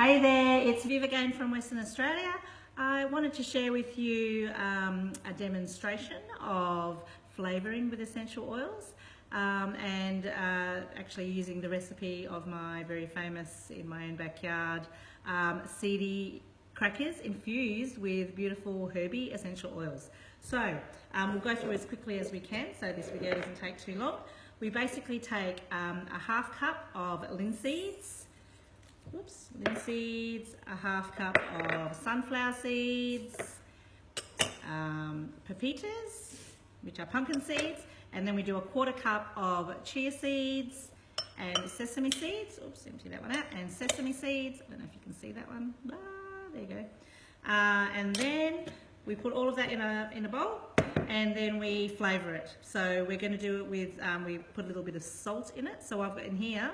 Hey there, it's Viv again from Western Australia. I wanted to share with you a demonstration of flavouring with essential oils and actually using the recipe of my very famous, in my own backyard, Seedy crackers infused with beautiful herby essential oils. So we'll go through as quickly as we can so this video doesn't take too long. We basically take a half cup of linseeds, a half cup of sunflower seeds, pepitas, which are pumpkin seeds, and then we do a quarter cup of chia seeds and sesame seeds. Oops, empty that one out. And sesame seeds. I don't know if you can see that one. There you go. And then we put all of that in a bowl, and then we flavour it. So we're going to do it with, we put a little bit of salt in it. So I've got in here,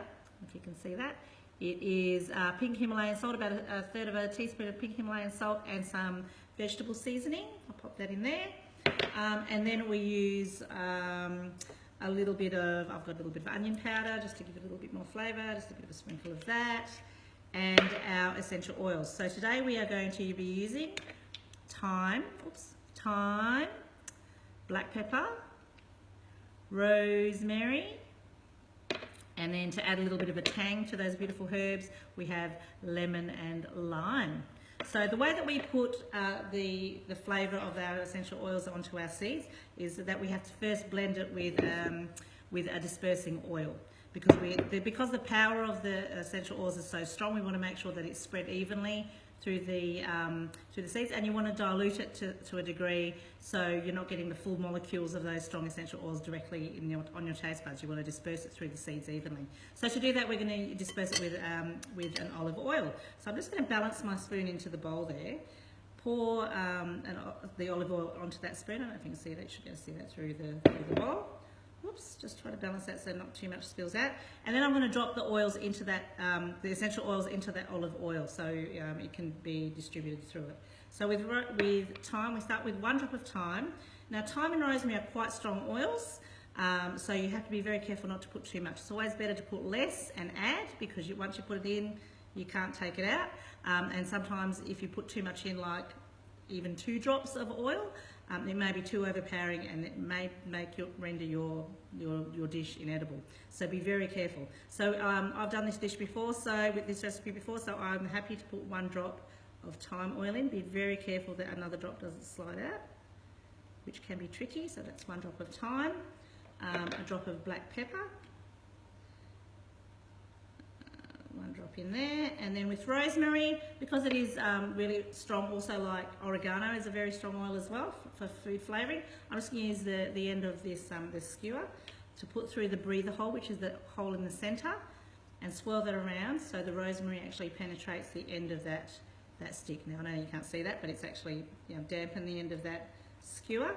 if you can see that, it is pink Himalayan salt, about a third of a teaspoon of pink Himalayan salt and some vegetable seasoning. I'll pop that in there. And then we use a little bit of, I've got a little bit of onion powder just to give it a little bit more flavour, just a bit of a sprinkle of that, and our essential oils. So today we are going to be using thyme, black pepper, rosemary, and then to add a little bit of a tang to those beautiful herbs, we have lemon and lime. So the way that we put the flavour of our essential oils onto our seeds is that we have to first blend it with a dispersing oil. Because the power of the essential oils is so strong, we want to make sure that it's spread evenly through the seeds, and you want to dilute it to a degree so you're not getting the full molecules of those strong essential oils directly on your taste buds. You want to disperse it through the seeds evenly. So to do that, we're going to disperse it with an olive oil. So I'm just going to balance my spoon into the bowl there, pour the olive oil onto that spoon. I don't know if you can see that. You should be able to see that through the bowl. Whoops, just try to balance that so not too much spills out. And then I'm going to drop the oils into that, the essential oils into that olive oil so it can be distributed through it. So with thyme, we start with 1 drop of thyme. Now thyme and rosemary are quite strong oils, so you have to be very careful not to put too much. It's always better to put less and add, because once you put it in, you can't take it out. And sometimes if you put too much in, like even 2 drops of oil, it may be too overpowering and it may render your dish inedible. So be very careful. So I've done this dish before, with this recipe before, so I'm happy to put 1 drop of thyme oil in. Be very careful that another drop doesn't slide out, which can be tricky. So that's 1 drop of thyme, a drop of black pepper, 1 drop in there, and then with rosemary, because it is really strong, also like oregano is a very strong oil as well for food flavouring. I'm just going to use the end of this skewer to put through the breather hole, which is the hole in the centre, and swirl that around so the rosemary actually penetrates the end of that stick. Now I know you can't see that, but it's actually dampen the end of that skewer.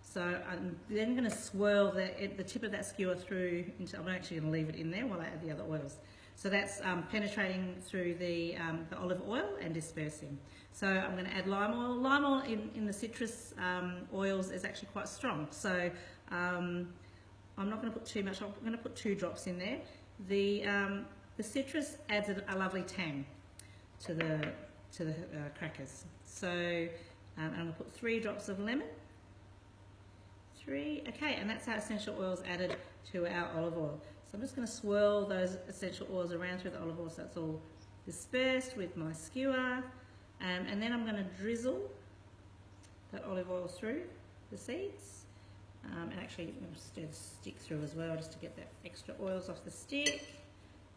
So I'm then going to swirl the tip of that skewer through into, I'm actually going to leave it in there while I add the other oils. So that's penetrating through the olive oil and dispersing. So I'm going to add lime oil. Lime oil in the citrus oils is actually quite strong. So I'm not going to put too much. I'm going to put 2 drops in there. The citrus adds a lovely tang to the crackers. So I'm going to put 3 drops of lemon. 3, okay, and that's our essential oils added to our olive oil. So I'm just going to swirl those essential oils around through the olive oil so it's all dispersed with my skewer, and then I'm going to drizzle that olive oil through the seeds, and actually stir the stick through as well just to get that extra oils off the stick.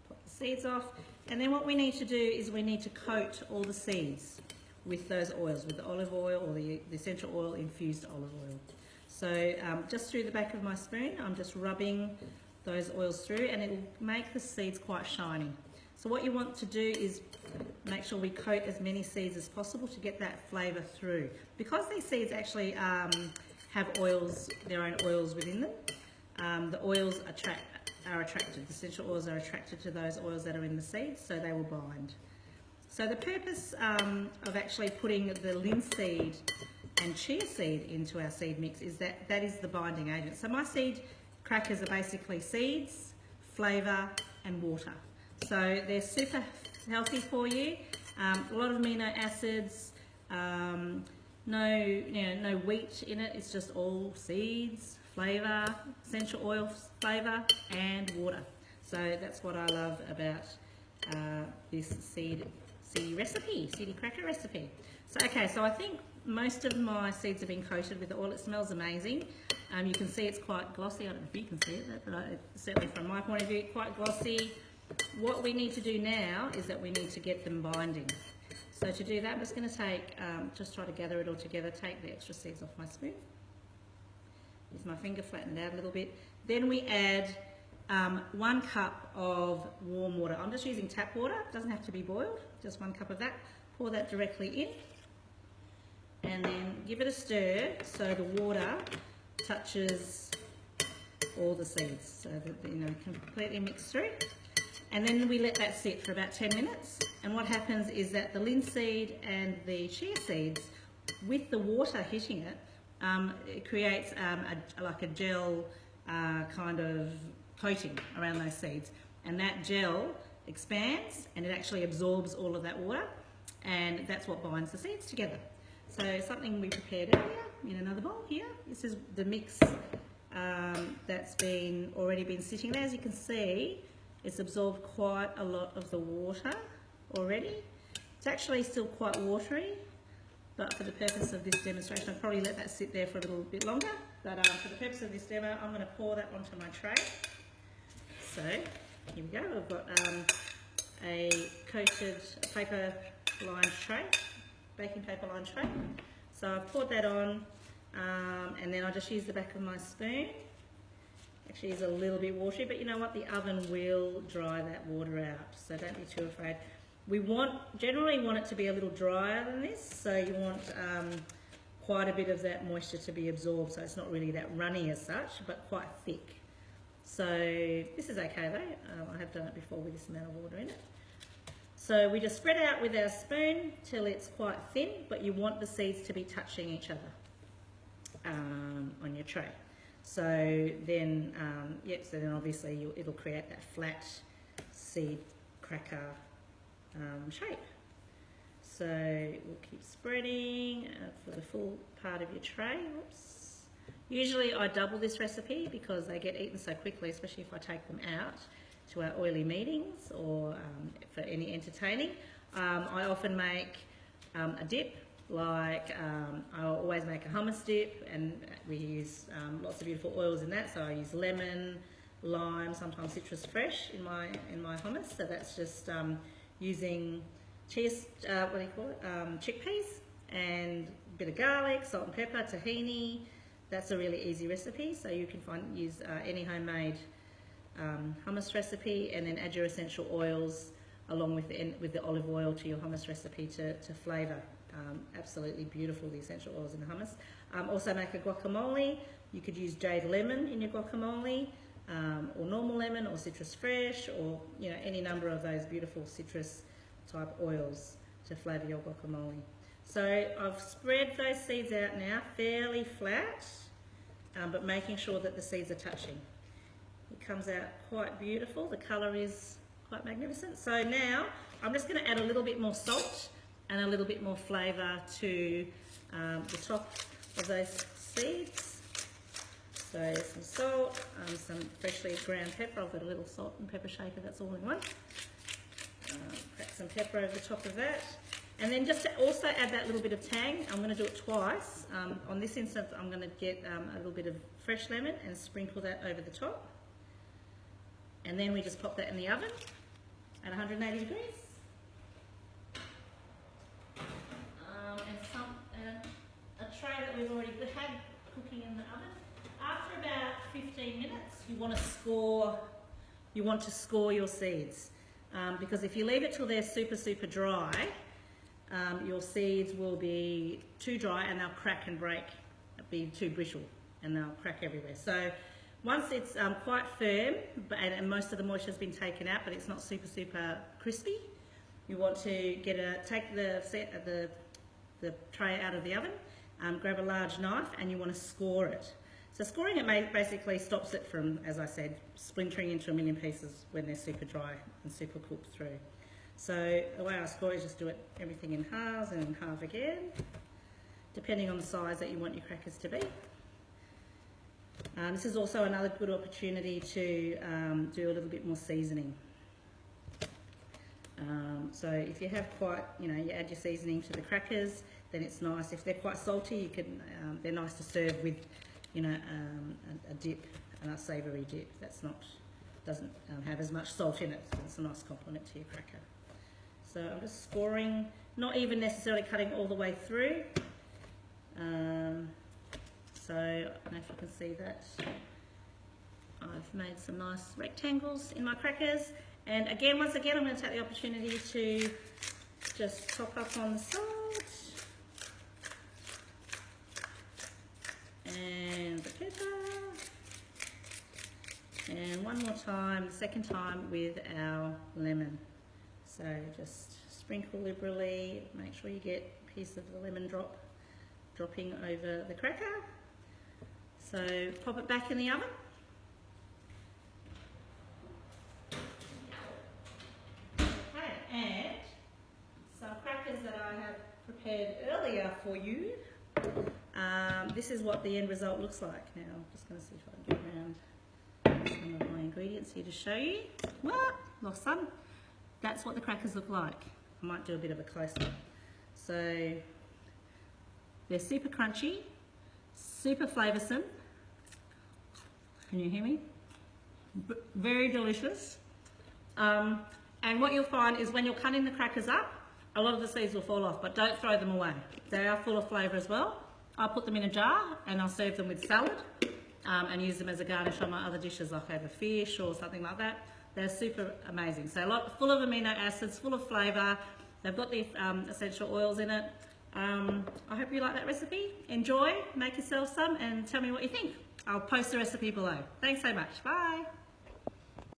Pop the seeds off, and then what we need to do is we need to coat all the seeds with those oils, with the olive oil or the essential oil, infused olive oil. So just through the back of my spoon, I'm just rubbing those oils through, and it will make the seeds quite shiny. So what you want to do is make sure we coat as many seeds as possible to get that flavour through. Because these seeds actually have oils, their own oils within them, the oils are attracted, the essential oils are attracted to those oils that are in the seeds, so they will bind. So the purpose of actually putting the linseed and chia seed into our seed mix is that is the binding agent. So my seed crackers are basically seeds, flavour and water. So they're super healthy for you. A lot of amino acids, no wheat in it. It's just all seeds, flavour, essential oil flavour, and water. So that's what I love about this seedy recipe, seedy cracker recipe. So okay, so I think most of my seeds have been coated with the oil. It smells amazing. You can see it's quite glossy. I don't know if you can see it, but certainly from my point of view, quite glossy. What we need to do now is that we need to get them binding. So to do that, I'm just going to take, just try to gather it all together, take the extra seeds off my spoon. Use my finger, flatten it out a little bit. Then we add 1 cup of warm water. I'm just using tap water, it doesn't have to be boiled, just 1 cup of that. Pour that directly in. And then give it a stir so the water touches all the seeds, so that completely mix through. And then we let that sit for about 10 minutes. And what happens is that the linseed and the chia seeds, with the water hitting it, it creates like a gel kind of coating around those seeds. And that gel expands and it actually absorbs all of that water, and that's what binds the seeds together. So something we prepared earlier in another bowl here. This is the mix that's already been sitting there. As you can see, it's absorbed quite a lot of the water already. It's actually still quite watery, but for the purpose of this demonstration, I'll probably let that sit there for a little bit longer. But for the purpose of this demo, I'm going to pour that onto my tray. So here we go. I've got a coated paper-lined tray, baking paper-lined tray. So I've poured that on, and then I just use the back of my spoon. Actually, it's a little bit watery, but you know what? The oven will dry that water out, so don't be too afraid. We generally want it to be a little drier than this, so you want quite a bit of that moisture to be absorbed, so it's not really that runny as such, but quite thick. So this is okay though. I have done it before with this amount of water in it. So we just spread out with our spoon till it's quite thin, but you want the seeds to be touching each other on your tray. So then, so then obviously it'll create that flat seed cracker shape. So we'll keep spreading for the full part of your tray. Oops. Usually I double this recipe because they get eaten so quickly, especially if I take them out to our oily meetings or for any entertaining. I often make a dip, like I always make a hummus dip, and we use lots of beautiful oils in that. So I use lemon, lime, sometimes citrus fresh in my hummus. So that's just using chia, chickpeas and a bit of garlic, salt and pepper, tahini. That's a really easy recipe. So you can use any homemade hummus recipe, and then add your essential oils along with the olive oil to your hummus recipe to flavour. Absolutely beautiful, the essential oils in the hummus. Also make a guacamole. You could use jade lemon in your guacamole, or normal lemon, or citrus fresh, or any number of those beautiful citrus type oils to flavour your guacamole. So I've spread those seeds out now fairly flat, but making sure that the seeds are touching. It comes out quite beautiful. The colour is quite magnificent. So now I'm just going to add a little bit more salt and a little bit more flavour to the top of those seeds. So some salt, some freshly ground pepper. I've got a little salt and pepper shaker, that's all in one. Crack some pepper over the top of that. And then just to also add that little bit of tang, I'm going to do it twice. On this instance, I'm going to get a little bit of fresh lemon and sprinkle that over the top. And then we just pop that in the oven at 180 degrees. A tray that we've already had cooking in the oven. After about 15 minutes, you want to score your seeds, because if you leave it till they're super dry, your seeds will be too dry and they'll crack and break, be too brittle, and they'll crack everywhere. So once it's quite firm, and most of the moisture has been taken out, but it's not super crispy, you want to take the tray out of the oven, grab a large knife, and you want to score it. So scoring it basically stops it from, as I said, splintering into a million pieces when they're super dry and super cooked through. So the way I score is just do it everything in halves and in half again, depending on the size that you want your crackers to be. This is also another good opportunity to do a little bit more seasoning. So if you have quite, you add your seasoning to the crackers, then it's nice. If they're quite salty, you can, they're nice to serve with, a dip, a savoury dip. Doesn't have as much salt in it. So it's a nice complement to your cracker. So I'm just scoring, not even necessarily cutting all the way through. So I don't know if you can see that. I've made some nice rectangles in my crackers. And again, once again, I'm going to take the opportunity to just top up on the salt. And the pepper. And one more time, the second time with our lemon. So just sprinkle liberally, make sure you get a piece of the lemon dropping over the cracker. So pop it back in the oven. Okay, and some crackers that I have prepared earlier for you. This is what the end result looks like. Now, I'm just going to see if I can get around some of my ingredients here to show you. What? Lost some. That's what the crackers look like. I might do a bit of a close-up. So they're super crunchy, super flavoursome. Can you hear me? Very delicious. And what you'll find is when you're cutting the crackers up, a lot of the seeds will fall off, but don't throw them away. They are full of flavour as well. I'll put them in a jar and I'll serve them with salad and use them as a garnish on my other dishes, like over fish or something like that. They're super amazing. So full of amino acids, full of flavour. They've got the essential oils in it. I hope you like that recipe. Enjoy, make yourself some and tell me what you think. I'll post the recipe below. Thanks so much. Bye.